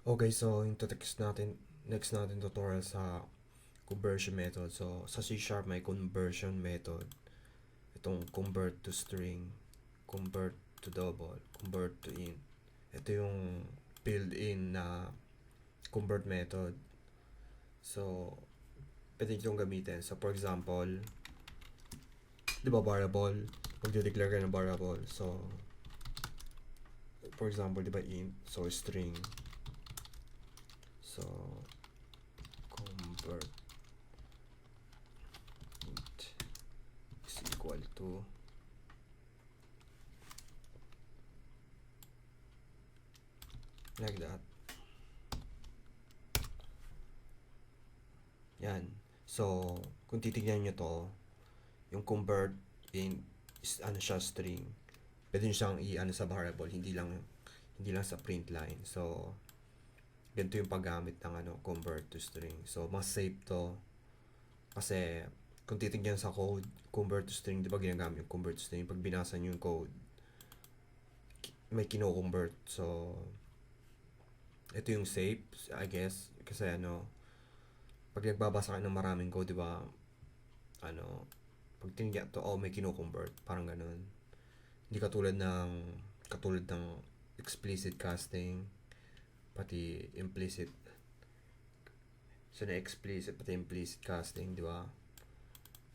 Okay, so yung next natin tutorial sa conversion method. So, sa C Sharp may conversion method. Itong convert to string, convert to double, convert to int. Ito yung built-in na convert method. So, pwede itong gamitin. So, for example, di ba variable? Magde-declare ka ng variable. So, for example, di ba int? So, string. So, convert int is equal to like that. Yan. So, kung titignan nyo to, yung convert in is ano siya string. Pwede nyo siyang i-ano sa variable, hindi lang sa print line. So, ganito yung paggamit ng convert to string. So, mas safe to kasi kung titignan sa code, convert to string, di ba ginagamit yung convert to string? Pag binasa nyo yung code, may kino-convert. So, ito yung safe, I guess. Kasi pag nagbabasa ka ng maraming code, di ba, pag tinigyan to, may kino-convert. Parang ganun. Hindi katulad ng explicit casting, pati implicit. So, na explicit, pati implicit casting, di ba?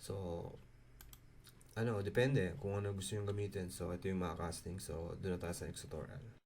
So, depende kung ano gusto yung gamitin. So, ito yung mga casting. So, doon na tayo sa next tutorial.